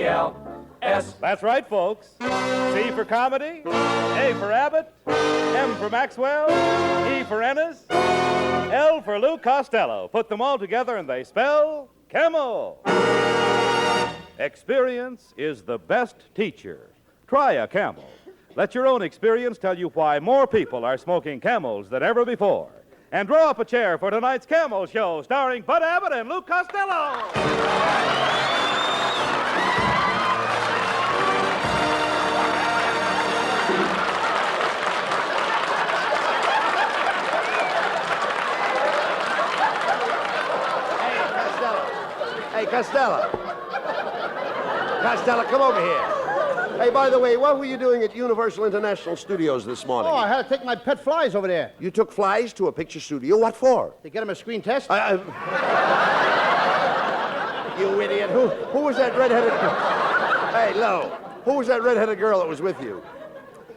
C-A-P-L-S. That's right, folks. C for comedy, A for Abbott, M for Maxwell, E for Ennis, L for Lou Costello. Put them all together and they spell Camel. Experience is the best teacher. Try a Camel. Let your own experience tell you why more people are smoking Camels than ever before. And draw up a chair for tonight's Camel Show, starring Bud Abbott and Lou Costello. Hey, Costello. Costello, come over here. Hey, by the way, what were you doing at Universal International Studios this morning? Oh, I had to take my pet flies over there. You took flies to a picture studio? What for? To get them a screen test? You idiot. Who was that redheaded girl? Hey, Lo, who was that redheaded girl that was with you?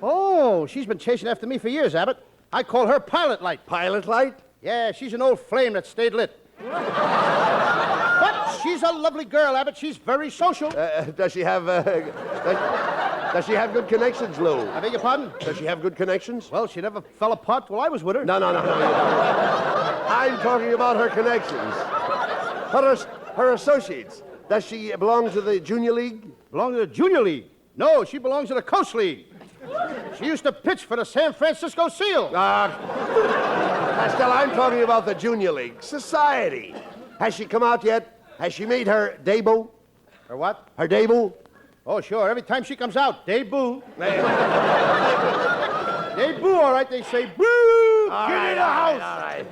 Oh, she's been chasing after me for years, Abbott. I call her Pilot Light. Pilot Light? Yeah, she's an old flame that stayed lit. But she's a lovely girl, Abbott. She's very social. Does she have good connections, Lou? I beg your pardon? Does she have good connections? Well, she never fell apart while I was with her. No. I'm talking about her connections. Her associates. Does she belong to the Junior League? Belong to the Junior League? No, she belongs to the Coast League. She used to pitch for the San Francisco Seal. Costello, I'm talking about the Junior League. Society. Has she come out yet? Has she made her debut? Her what? Her debut? Oh, sure. Every time she comes out, debut. Debut, all right. They say, boo! All Get right, in the house. all right.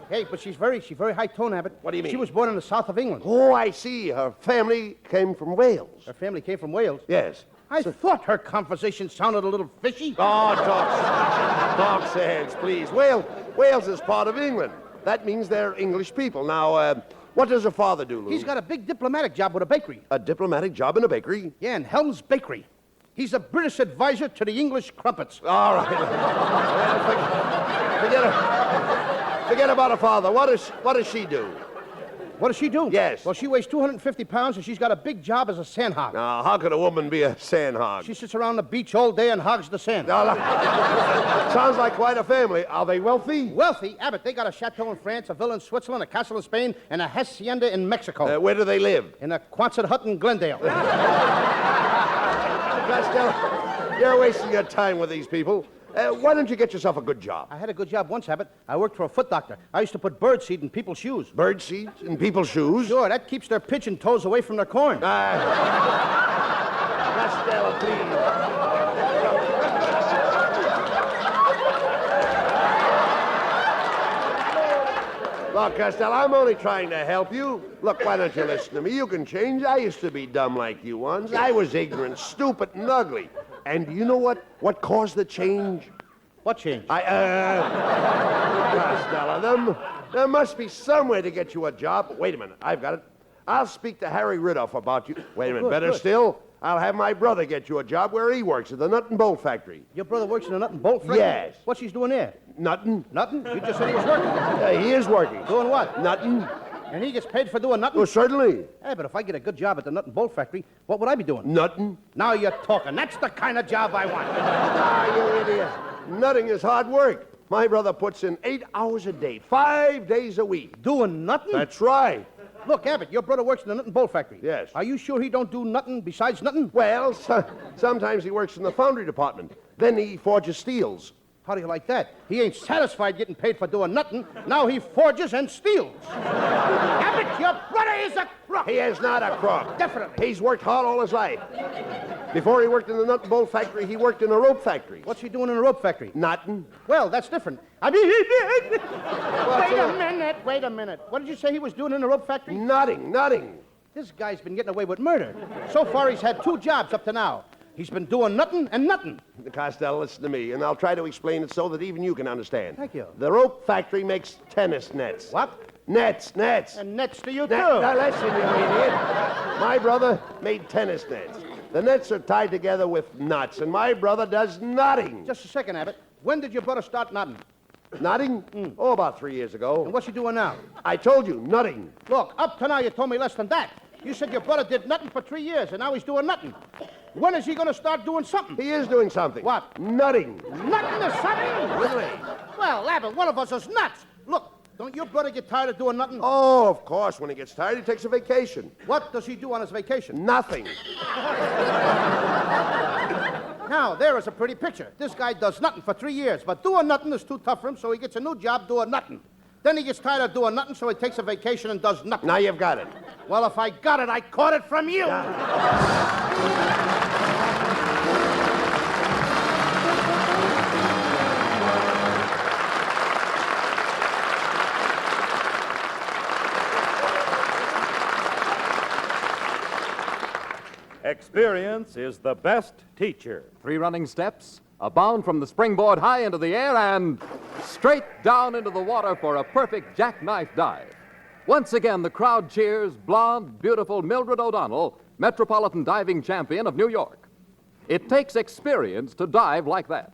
Hey, but she's very high tone, Abbott. What do you mean? She was born in the south of England. Oh, I see. Her family came from Wales. Her family came from Wales. Yes. I thought her conversation sounded a little fishy. Oh, talk sense, please. Wales is part of England. That means they're English people. Now, what does her father do, Lou? He's got a big diplomatic job with a bakery. A diplomatic job in a bakery? Yeah, in Helm's Bakery. He's a British advisor to the English crumpets. All right. Forget about her father. What does she do? What does she do? Yes. Well, she weighs 250 pounds, and she's got a big job as a sandhog. Now, how could a woman be a sandhog? She sits around the beach all day and hogs the sand. Sounds like quite a family. Are they wealthy? Wealthy? Abbott, they got a chateau in France, a villa in Switzerland, a castle in Spain, and a hacienda in Mexico. Where do they live? In a Quonset hut in Glendale. Costello, you're wasting your time with these people. Why don't you get yourself a good job? I had a good job once, Abbott. I worked for a foot doctor. I used to put birdseed in people's shoes. Birdseed in people's shoes? Sure, that keeps their pigeon toes away from their corn. Costello, please. Look, Costello, I'm only trying to help you. Look, why don't you listen to me? You can change. I used to be dumb like you once. I was ignorant, stupid, and ugly. And you know what caused the change? What change? Costello, there must be some way to get you a job. Wait a minute, I've got it. I'll speak to Harry Riddoff about you. Wait a minute, better still, I'll have my brother get you a job where he works, at the Nut and Bolt Factory. Your brother works in a nut and bolt factory? Yes. What's he doing there? Nothing. Nothing? You just said he was working. He is working. Doing what? Nothing. And he gets paid for doing nothing? Well, certainly. Hey, but if I get a good job at the nut and bolt factory, what would I be doing? Nothing. Now you're talking. That's the kind of job I want. You idiot. Nutting is hard work. My brother puts in 8 hours a day, 5 days a week. Doing nothing? That's right. Look, Abbott, your brother works in the nut and bolt factory. Yes. Are you sure he don't do nothing besides nothing? Well, sometimes he works in the foundry department. Then he forges steels. How do you like that? He ain't satisfied getting paid for doing nothing. Now he forges and steals. Abbott, your brother is a crook. He is not a crook. Definitely. He's worked hard all his life. Before he worked in the nut and bolt factory, he worked in a rope factory. What's he doing in a rope factory? Nothing. Well, that's different. I mean, wait a minute. What did you say he was doing in the rope factory? Nothing. This guy's been getting away with murder. So far, he's had 2 jobs up to now. He's been doing nothing and nothing. Costello, listen to me, and I'll try to explain it so that even you can understand. Thank you. The rope factory makes tennis nets. What? Nets. And nets to you, too. Now, listen, you idiot. My brother made tennis nets. The nets are tied together with knots, and my brother does nothing. Just a second, Abbott. When did your brother start knotting? Nothing? Oh, about 3 years ago. And what's he doing now? I told you, nothing. Look, up to now you told me less than that. You said your brother did nothing for 3 years, and now he's doing nothing. When is he going to start doing something? He is doing something. What? Nutting. Nothing is something? Really? Well, Abbott, one of us is nuts. Look, don't your brother get tired of doing nothing? Oh, of course. When he gets tired, he takes a vacation. What does he do on his vacation? Nothing. Now, there is a pretty picture. This guy does nothing for 3 years, but doing nothing is too tough for him, so he gets a new job doing nothing. Then he gets tired of doing nothing, so he takes a vacation and does nothing. Now you've got it. Well, if I got it, I caught it from you. Experience is the best teacher. 3 running steps, a bound from the springboard high into the air, and straight down into the water for a perfect jackknife dive. Once again, the crowd cheers blonde, beautiful Mildred O'Donnell, Metropolitan Diving Champion of New York. It takes experience to dive like that.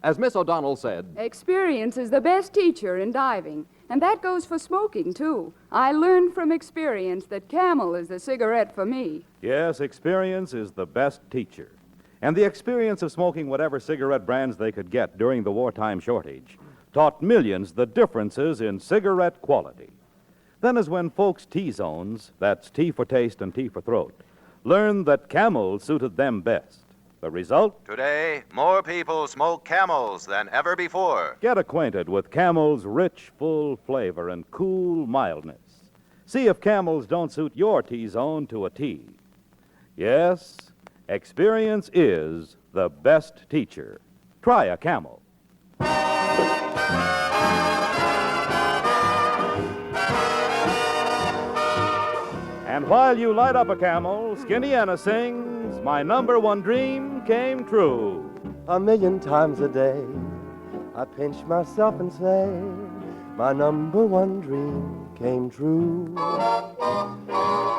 As Miss O'Donnell said, Experience is the best teacher in diving, and that goes for smoking, too. I learned from experience that Camel is the cigarette for me. Yes, experience is the best teacher. And the experience of smoking whatever cigarette brands they could get during the wartime shortage taught millions the differences in cigarette quality. Then, as when folks' T-zones, that's T for taste and T for throat, learned that Camel suited them best. The result? Today, more people smoke Camels than ever before. Get acquainted with Camel's rich, full flavor and cool mildness. See if Camels don't suit your T-zone to a T. Yes, experience is the best teacher. Try a Camel. And while you light up a Camel, Skinny Anna sings, "My number one dream came true." 1,000,000 times a day, I pinch myself and say, my number one dream came true.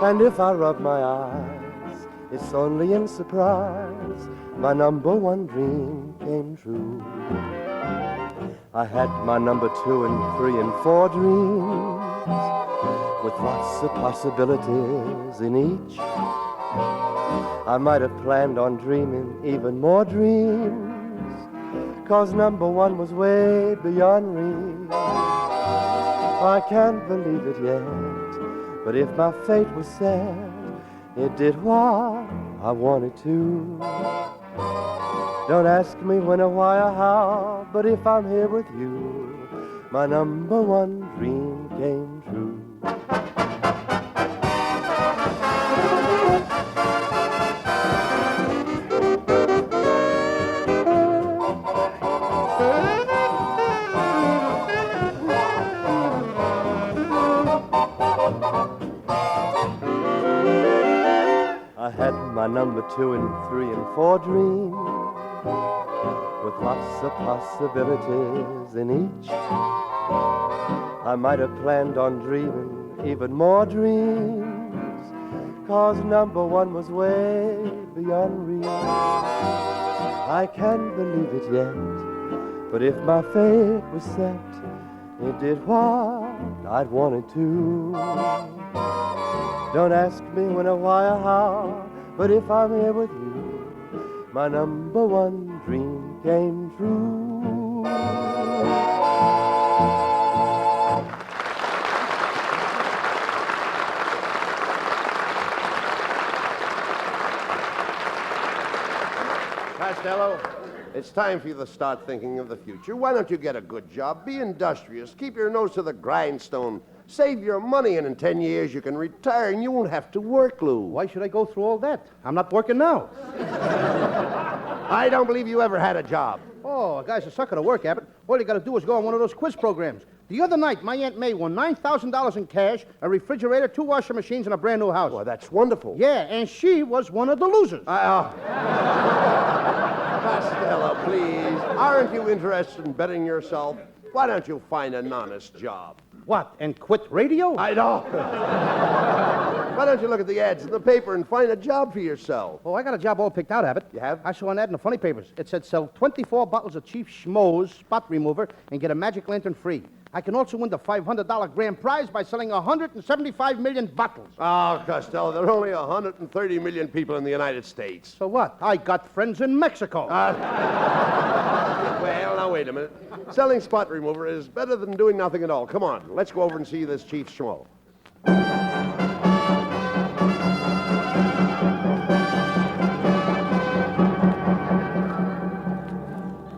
And if I rub my eyes, it's only in surprise, my number one dream came true. I had my number 2 and 3 and 4 dreams, with lots of possibilities in each. I might have planned on dreaming even more dreams, 'cause number 1 was way beyond reach. I can't believe it yet, but if my fate was set, it did what I wanted to. Don't ask me when or why or how, but if I'm here with you, my number one dream came true. I had my number 2 and 3 and 4 dreams, with lots of possibilities in each. I might have planned on dreaming even more dreams, 'cause number 1 was way beyond reach. I can't believe it yet, but if my fate was set, it did what I'd wanted to. Don't ask me when or why or how, but if I'm here with you, my number one dream came true. Costello, it's time for you to start thinking of the future. Why don't you get a good job, be industrious, keep your nose to the grindstone, save your money, and in 10 years you can retire and you won't have to work, Lou. Why should I go through all that? I'm not working now. I don't believe you ever had a job. Oh, a guy's a sucker to work, Abbott. All you got to do is go on one of those quiz programs. The other night, my Aunt May won $9,000 in cash, a refrigerator, 2 washing machines, and a brand new house. Well, that's wonderful. Yeah, and she was one of the losers. Costello, please. Aren't you interested in betting yourself? Why don't you find an honest job? What, and quit radio? I know. Why don't you look at the ads in the paper and find a job for yourself? Oh, I got a job all picked out, Abbott. You have? I saw an ad in the funny papers. It said sell 24 bottles of Chief Schmo's spot remover and get a magic lantern free. I can also win the $500 grand prize by selling 175 million bottles. Oh, Costello, there are only 130 million people in the United States. So what? I got friends in Mexico. Well, now, wait a minute. Selling spot remover is better than doing nothing at all. Come on, let's go over and see this Chief Schmo.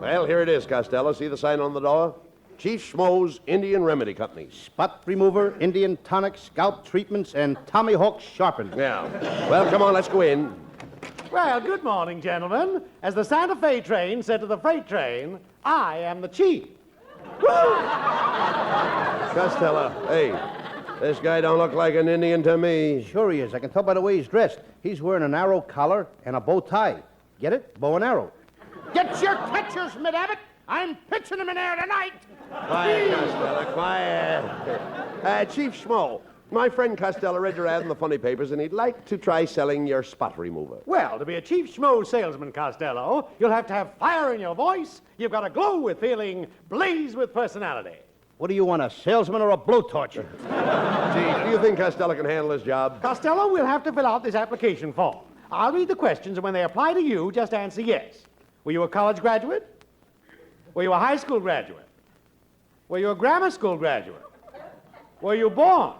Well, here it is, Costello. See the sign on the door? Chief Schmo's Indian Remedy Company. Spot remover, Indian tonic, scalp treatments, and Tommy Hawk sharpen. Yeah. Well, come on, let's go in. Well, good morning, gentlemen. As the Santa Fe train said to the freight train, I am the chief. Costello, hey, this guy don't look like an Indian to me. Sure he is. I can tell by the way he's dressed. He's wearing an arrow collar and a bow tie. Get it? Bow and arrow. Get your catchers, Mid Abbott. I'm pitching them in there tonight. Quiet, Costello, quiet. Chief Schmo, my friend Costello read your ad in the funny papers, and he'd like to try selling your spot remover. Well, to be a Chief Schmo salesman, Costello, you'll have to have fire in your voice. You've got to glow with feeling, blaze with personality. What do you want, a salesman or a blowtorch? Gee, do you think Costello can handle his job? Costello, we'll have to fill out this application form. I'll read the questions, and when they apply to you, just answer yes. Were you a college graduate? Were you a high school graduate? Were you a grammar school graduate? Were you born?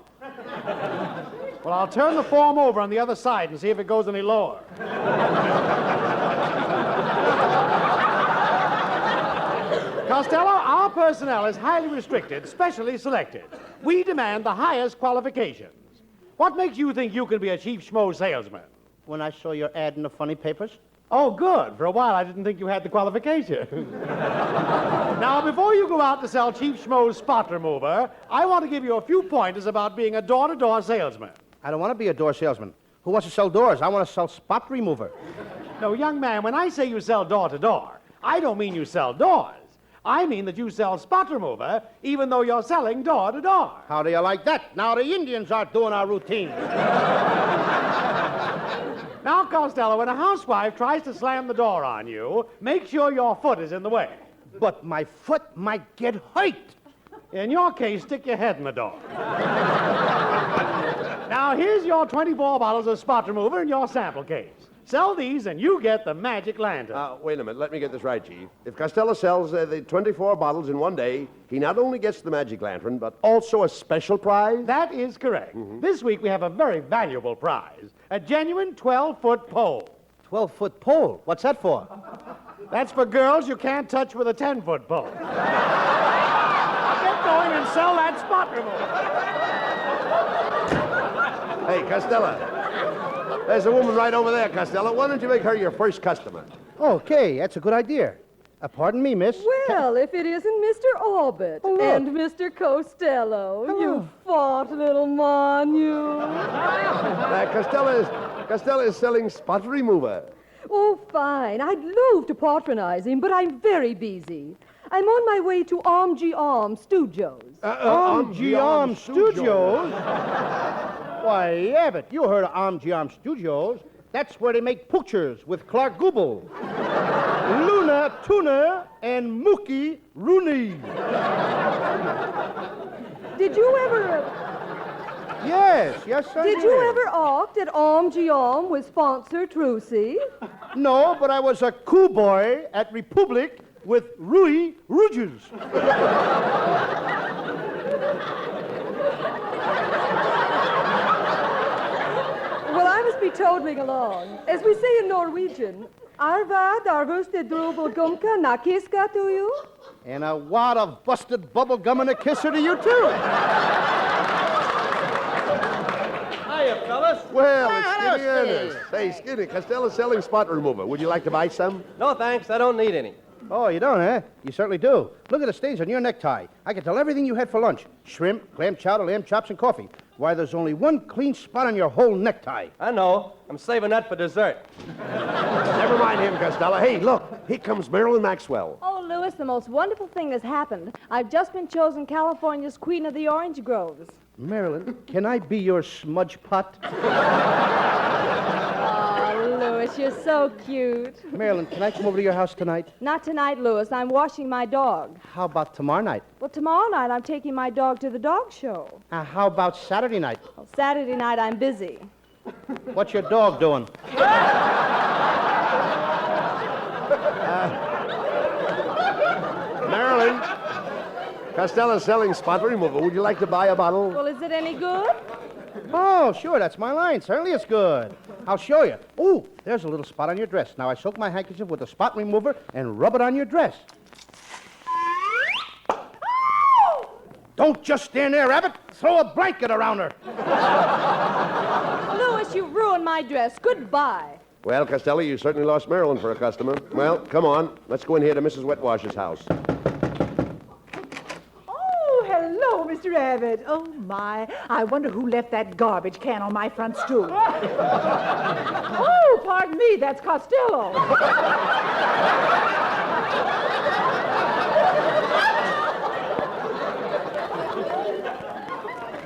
Well, I'll turn the form over on the other side and see if it goes any lower. Costello, our personnel is highly restricted, specially selected. We demand the highest qualifications. What makes you think you can be a Chief Schmo salesman? When I saw your ad in the funny papers? Oh, good. For a while, I didn't think you had the qualifications. Now, before you go out to sell Chief Schmo's spot remover, I want to give you a few pointers about being a door-to-door salesman. I don't want to be a door salesman. Who wants to sell doors? I want to sell spot remover. No, young man, when I say you sell door-to-door, I don't mean you sell doors. I mean that you sell spot remover, even though you're selling door-to-door. How do you like that? Now the Indians are doing our routine. Now, Costello, when a housewife tries to slam the door on you, make sure your foot is in the way. But my foot might get hurt. In your case, stick your head in the door. Now, here's your 24 bottles of spot remover in your sample case. Sell these and you get the magic lantern. Wait a minute. Let me get this right, Chief. If Costello sells the 24 bottles in one day, he not only gets the magic lantern, but also a special prize? That is correct. This week we have a very valuable prize. A genuine 12-foot pole. 12-foot pole? What's that for? That's for girls you can't touch with a 10-foot pole. Now get going and sell that spot remover. Hey, Costello. There's a woman right over there, Costello. Why don't you make her your first customer? Okay, that's a good idea. Pardon me, miss. Well, if it isn't Mr. Abbott and Mr. Costello. Hello. You fat little mon, you. Costello is selling spot remover. Oh, fine. I'd love to patronize him, but I'm very busy. I'm on my way to Arm Studios. Arm Studios? Why, Abbott, you heard of Arm Studios. That's where they make pictures with Clark Gable, Luna Tuna, and Mookie Rooney. Did you ever... Yes, I did. Did you ever act at Arm with sponsor Trucy? No, but I was a coup boy at Republic with Rui Rouges. Well, I must be toddling along. As we say in Norwegian, Arva dargus de drobelgumka nakiska to you? And a wad of busted bubble gum and a kisser to you, too. Hiya, fellas. Well, hello, it's Skinny Ernest. Hey, Skinny, Costello's selling spot remover. Would you like to buy some? No, thanks. I don't need any. Oh, you don't, eh? You certainly do. Look at the stains on your necktie. I can tell everything you had for lunch. Shrimp, clam chowder, lamb chops, and coffee. Why, there's only one clean spot on your whole necktie. I know. I'm saving that for dessert. Never mind him, Costello. Hey, look, here comes Marilyn Maxwell. Oh, Louis, the most wonderful thing has happened. I've just been chosen California's Queen of the Orange Groves. Marilyn, can I be your smudge pot? Oh, Louis, Louis, you're so cute. Marilyn, can I come over to your house tonight? Not tonight, Louis. I'm washing my dog. How about tomorrow night? Well, tomorrow night I'm taking my dog to the dog show. How about Saturday night? Well, Saturday night I'm busy. What's your dog doing? Marilyn, Costello's selling spot remover. Would you like to buy a bottle? Well, is it any good? Oh, sure, that's my line. Certainly it's good. I'll show you. Ooh, there's a little spot on your dress. Now I soak my handkerchief with the spot remover and rub it on your dress. Don't just stand there, Abbott. Throw a blanket around her. Louis, you ruined my dress. Goodbye. Well, Costello, you certainly lost Marilyn for a customer. Well, come on. Let's go in here to Mrs. Wetwash's house. Oh, hello, Mr. Abbott. Oh, my. I wonder who left that garbage can on my front stoop. Oh, pardon me. That's Costello.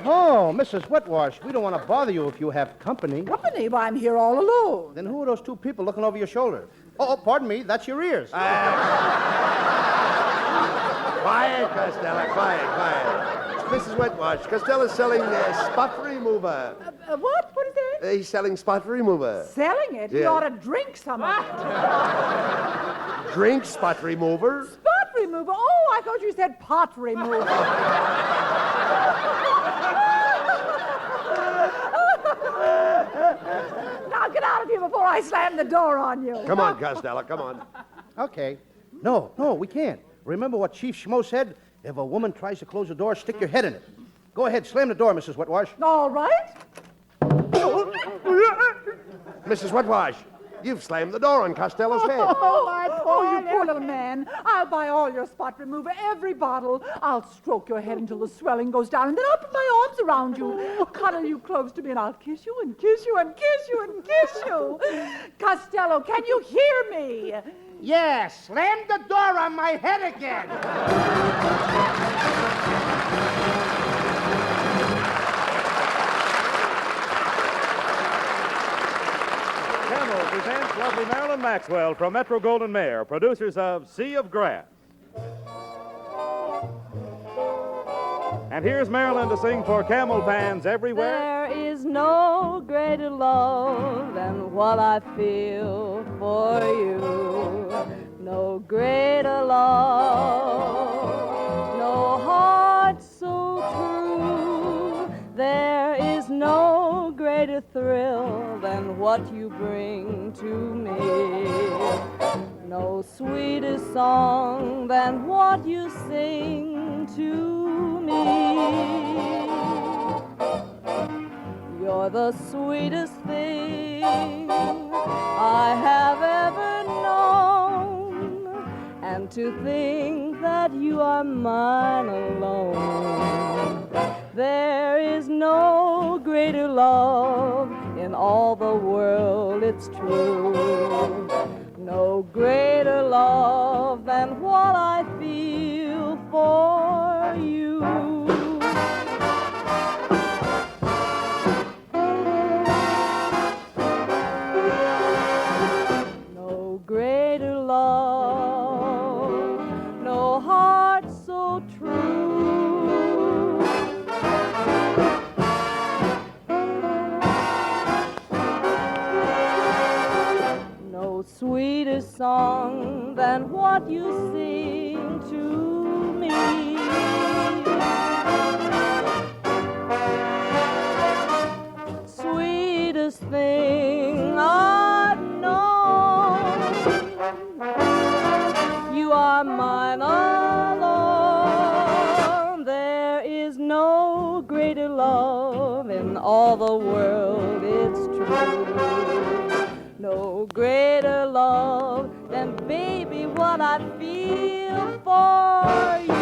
Oh, Mrs. Wetwash, we don't want to bother you if you have company. Company? Why, I'm here all alone. Then who are those two people looking over your shoulder? Oh, pardon me, that's your ears. Quiet, Costello, quiet. Mrs. Wetwash, Costello's selling spot remover. What? What is that? He's selling spot remover. Selling it? Yeah. He ought to drink some of it. Drink spot remover? Spot remover? Oh, I thought you said pot remover. Now get out of here before I slam the door on you. Come on, Costello, come on. Okay. No, we can't. Remember what Chief Schmo said? If a woman tries to close the door, stick your head in it. Go ahead, slam the door, Mrs. Wetwash. All right. Mrs. Wetwash, you've slammed the door on Costello's head. Oh, you poor little man. I'll buy all your spot remover, every bottle. I'll stroke your head until the swelling goes down, and then I'll put my arms around you, cuddle you close to me, and I'll kiss you and kiss you and kiss you and kiss you. Costello, can you hear me? Yeah, slam the door on my head again. Camel presents lovely Marilyn Maxwell from Metro-Goldwyn-Mayer, producers of Sea of Grass. And here's Marilyn to sing for Camel fans everywhere. There is no greater love than what I feel for you. No greater love, no heart so true. There is no greater thrill than what you bring to me. No sweeter song than what you sing to me. You're the sweetest thing I have ever known. And to think that you are mine alone. There is no greater love in all the world, it's true. No greater love than what I feel for you. No greater love, no heart so true. No sweeter song than what you sing to me. Sweetest thing I've known. You are mine alone. There is no greater love in all the world, it's true. No greater love than, baby, what I feel for you.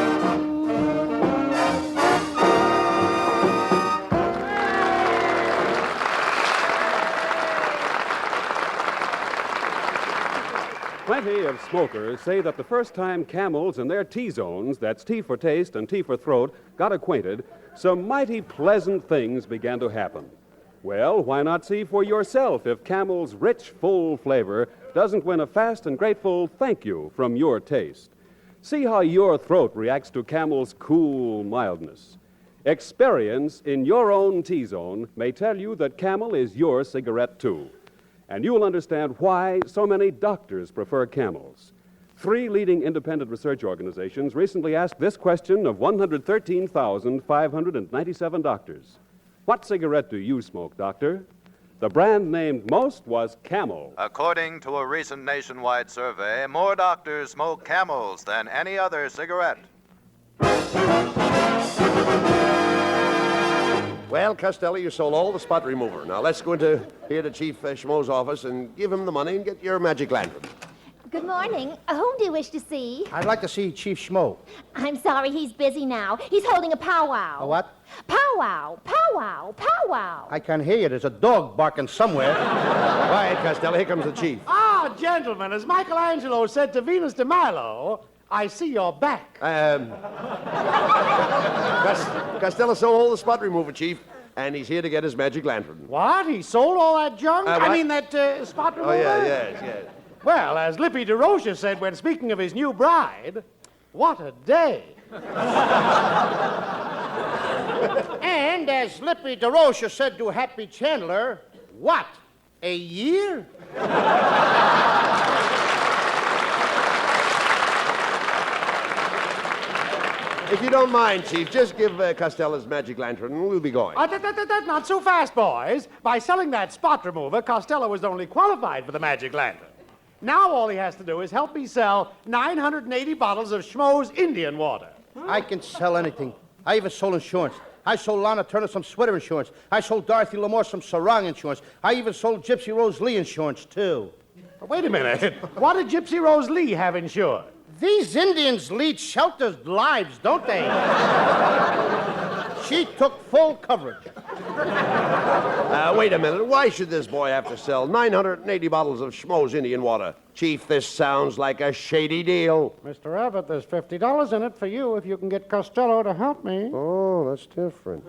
Plenty of smokers say that the first time camels in their T-zones, that's T for taste and T for throat, got acquainted, some mighty pleasant things began to happen. Well, why not see for yourself if Camel's rich, full flavor doesn't win a fast and grateful thank you from your taste? See how your throat reacts to Camel's cool mildness. Experience in your own T-zone may tell you that Camel is your cigarette, too. And you'll understand why so many doctors prefer Camels. 3 leading independent research organizations recently asked this question of 113,597 doctors. What cigarette do you smoke, doctor? The brand named most was Camel. According to a recent nationwide survey, more doctors smoke Camels than any other cigarette. Well, Costello, you sold all the spot remover. Now let's go into here to Chief Schmo's office and give him the money and get your magic lantern. Good morning. Whom do you wish to see? I'd like to see Chief Schmo. I'm sorry, he's busy now. He's holding a powwow. A what? Powwow, powwow, powwow. I can't hear you. There's a dog barking somewhere. Quiet, Costello. Here comes the chief. Ah, gentlemen, as Michelangelo said to Venus de Milo, I see you're back. Costello sold all the spot remover, Chief, and he's here to get his magic lantern. What? He sold all that junk? What? I mean, that spot remover? Oh, yes. Well, as Lippy DeRocha said when speaking of his new bride, what a day. And as Lippy DeRocha said to Happy Chandler, what, a year? If you don't mind, Chief, just give Costello his magic lantern and we'll be going. Not so fast, boys. By selling that spot remover, Costello was only qualified for the magic lantern. Now all he has to do is help me sell 980 bottles of Schmo's Indian water. I can sell anything. I even sold insurance. I sold Lana Turner some sweater insurance. I sold Dorothy Lamour some sarong insurance. I even sold Gypsy Rose Lee insurance, too. Wait a minute. What did Gypsy Rose Lee have insured? These Indians lead sheltered lives, don't they? She took full coverage. Wait a minute. Why should this boy have to sell 980 bottles of Schmo's Indian water? Chief, this sounds like a shady deal. Mr. Abbott, there's $50 in it for you if you can get Costello to help me. Oh, that's different.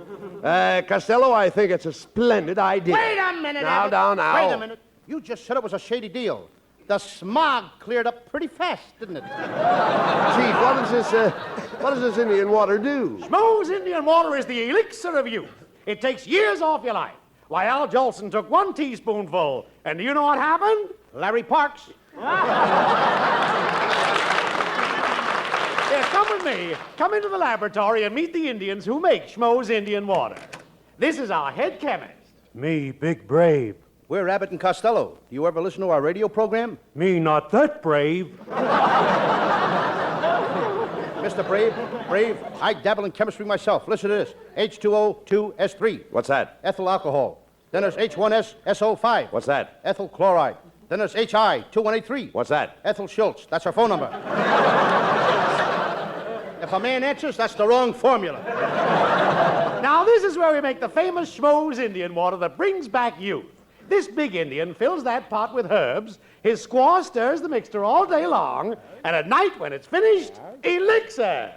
Costello, I think it's a splendid idea. Wait a minute, Now, Abbott. now. Wait a minute. You just said it was a shady deal. The smog cleared up pretty fast, didn't it? Chief, what does this Indian water do? Schmo's Indian water is the elixir of youth. It takes years off your life. Why, Al Jolson took 1 teaspoonful, and do you know what happened? Larry Parks. Here, come with me. Come into the laboratory and meet the Indians who make Schmo's Indian water. This is our head chemist. Me, big brave. We're Abbott and Costello. Do you ever listen to our radio program? Me not that brave. Mr. Brave, I dabble in chemistry myself. Listen to this. H2O2S3. What's that? Ethyl alcohol. Then there's H1SSO5. What's that? Ethyl chloride. Then there's HI2183. What's that? Ethel Schultz. That's her phone number. If a man answers, that's the wrong formula. Now, this is where we make the famous Schmo's Indian water that brings back youth. This big Indian fills that pot with herbs, his squaw stirs the mixture all day long, and at night when it's finished, elixir.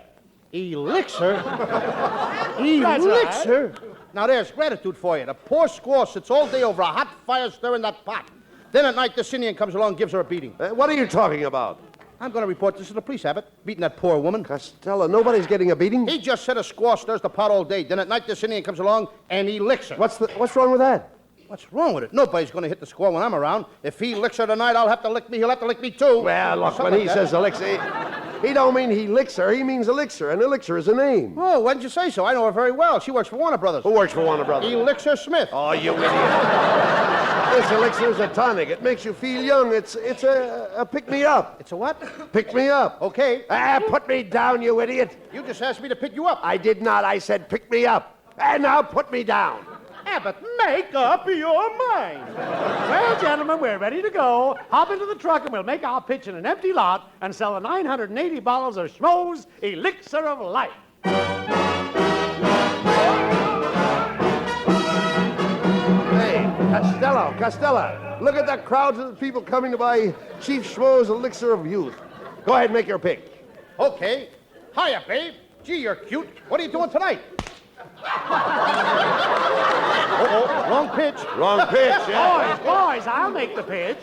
Elixir? That's Elixir? right. Now, there's gratitude for you. The poor squaw sits all day over a hot fire stirring that pot. Then at night, this Indian comes along and gives her a beating. What are you talking about? I'm going to report this to the police, Abbott. Beating that poor woman. Costello, nobody's getting a beating? He just said a squaw stirs the pot all day. Then at night, this Indian comes along and he licks her. What's wrong with that? What's wrong with it? Nobody's going to hit the squaw when I'm around. If he licks her tonight, I'll have to lick me. He'll have to lick me, too. Well, look, Something when he like says that. elixir, he don't mean he licks her. He means elixir, and elixir is a name. Oh, why didn't you say so? I know her very well. She works for Warner Brothers. Who works for Warner Brothers? Elixir Smith. Oh, you idiot. This elixir is a tonic. It makes you feel young. It's a pick-me-up. It's a what? Pick me up. Okay. Put me down, you idiot. You just asked me to pick you up. I did not. I said pick me up. And now put me down. Abbott, make up your mind. Well, gentlemen, we're ready to go. Hop into the truck and we'll make our pitch in an empty lot and sell the 980 bottles of Schmo's Elixir of Life. Hey, Costello, look at that crowd of people coming to buy Chief Schmo's Elixir of Youth. Go ahead and make your pick. Okay. Hiya, babe. Gee, you're cute. What are you doing tonight? Wrong pitch. Wrong pitch, yeah. Boys, I'll make the pitch.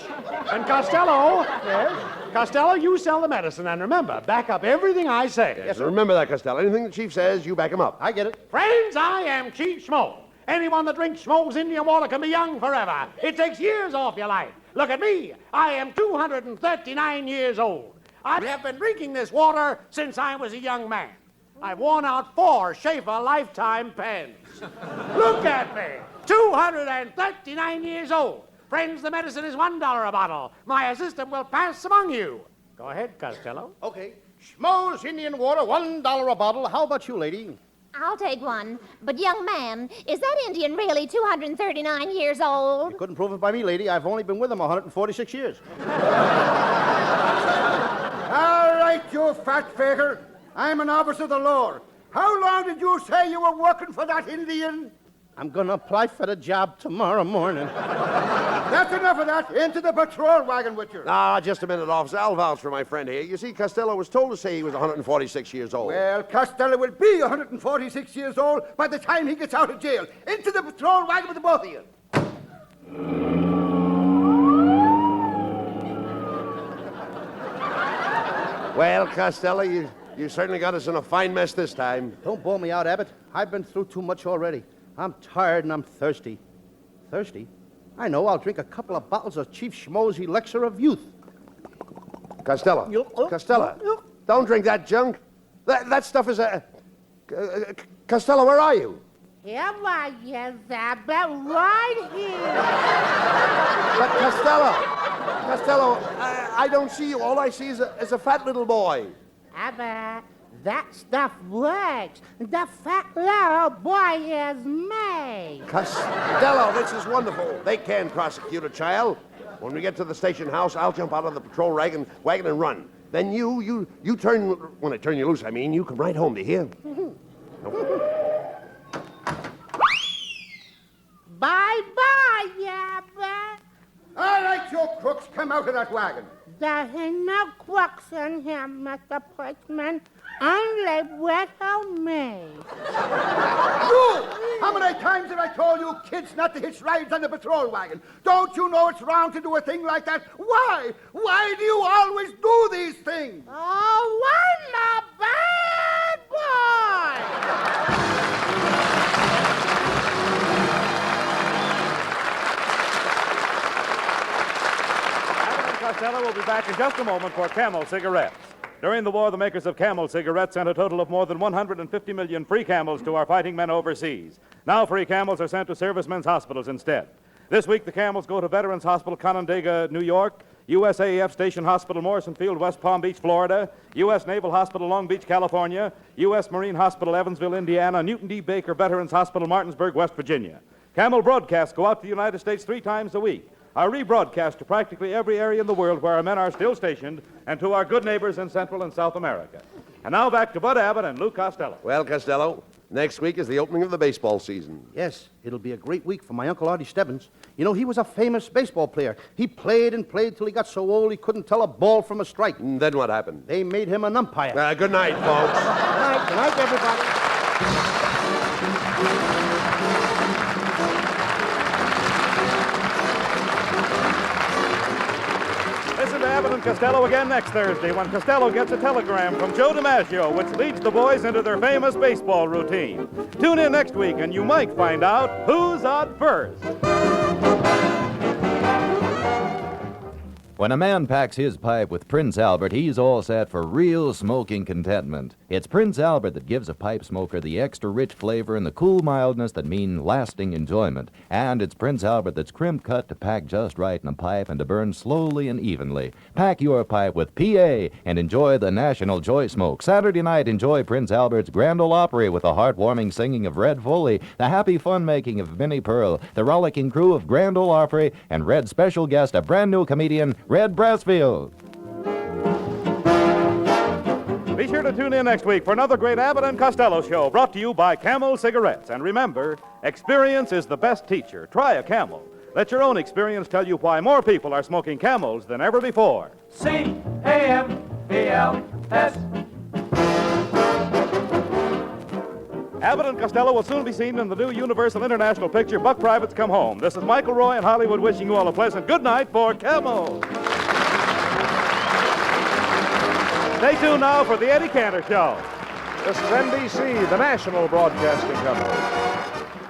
And Costello. Yes? Costello, you sell the medicine. And remember, back up everything I say. Yes, remember that, Costello. Anything the chief says, you back him up. I get it. Friends, I am Chief Schmo. Anyone that drinks Schmo's Indian water can be young forever. It takes years off your life. Look at me. I am 239 years old. I have been drinking this water since I was a young man. I've worn out 4 Schaefer lifetime pens. Look at me. 239 years old. Friends, the medicine is $1 a bottle. My assistant will pass among you. Go ahead, Costello. Okay. Schmo's Indian water, $1 a bottle. How about you, lady? I'll take one. But, young man, is that Indian really 239 years old? You couldn't prove it by me, lady. I've only been with him 146 years. All right, you fat faker. I'm an officer of the law. How long did you say you were working for that Indian? I'm going to apply for the job tomorrow morning. That's enough of that. Into the patrol wagon with you. Ah, just a minute, officer. I'll vouch for my friend here. You see, Costello was told to say he was 146 years old. Well, Costello will be 146 years old by the time he gets out of jail. Into the patrol wagon with the both of you. Well, Costello, you certainly got us in a fine mess this time. Don't bawl me out, Abbott. I've been through too much already. I'm tired and I'm thirsty. Thirsty? I know. I'll drink a couple of bottles of Chief Schmo's Elixir of Youth. Costello. Costello. Don't drink that junk. That stuff is a... Costello, where are you? Here I am, Abbott, right here. But Costello, I don't see you. All I see is a fat little boy. Abbott, that stuff works. The fat little boy is me. Costello, this is wonderful. They can prosecute a child. When we get to the station house, I'll jump out of the patrol wagon and run. Then you turn, when I turn you loose, I mean, you come right home, do you hear? Bye-bye, Abbott. All right, you crooks, come out of that wagon. There ain't no crooks in here, Mr. Policeman. Only little me. You! How many times have I told you kids not to hitch rides on the patrol wagon? Don't you know it's wrong to do a thing like that? Why? Why do you always do these things? Oh, I'm a bad boy! Abbott and Costello will be back in just a moment for Camel cigarettes. During the war, the makers of Camel cigarettes sent a total of more than 150 million free Camels to our fighting men overseas. Now free Camels are sent to servicemen's hospitals instead. This week, the Camels go to Veterans Hospital, Canandaigua, New York, USAF Station Hospital, Morrison Field, West Palm Beach, Florida, U.S. Naval Hospital, Long Beach, California, U.S. Marine Hospital, Evansville, Indiana, Newton D. Baker Veterans Hospital, Martinsburg, West Virginia. Camel broadcasts go out to the United States 3 times a week. Are rebroadcast to practically every area in the world where our men are still stationed and to our good neighbors in Central and South America. And now back to Bud Abbott and Lou Costello. Well, Costello, next week is the opening of the baseball season. Yes, it'll be a great week for my Uncle Artie Stebbins. You know, he was a famous baseball player. He played and played till he got so old he couldn't tell a ball from a strike. And then what happened? They made him an umpire. Good night, folks. Good night, everybody. Listen to Abbott and Costello again next Thursday when Costello gets a telegram from Joe DiMaggio, which leads the boys into their famous baseball routine. Tune in next week and you might find out who's on first. When a man packs his pipe with Prince Albert, he's all set for real smoking contentment. It's Prince Albert that gives a pipe smoker the extra rich flavor and the cool mildness that mean lasting enjoyment. And it's Prince Albert that's crimp-cut to pack just right in a pipe and to burn slowly and evenly. Pack your pipe with PA and enjoy the National Joy Smoke. Saturday night, enjoy Prince Albert's Grand Ole Opry with the heartwarming singing of Red Foley, the happy fun-making of Minnie Pearl, the rollicking crew of Grand Ole Opry, and Red's special guest, a brand-new comedian, Red Brassfield. Be sure to tune in next week for another great Abbott and Costello show brought to you by Camel Cigarettes. And remember, experience is the best teacher. Try a Camel. Let your own experience tell you why more people are smoking Camels than ever before. C-A-M-E-L-S. Abbott and Costello will soon be seen in the new Universal International picture, Buck Privates Come Home. This is Michael Roy in Hollywood wishing you all a pleasant good night for Camel. Stay tuned now for the Eddie Cantor Show. This is NBC, the national broadcasting company.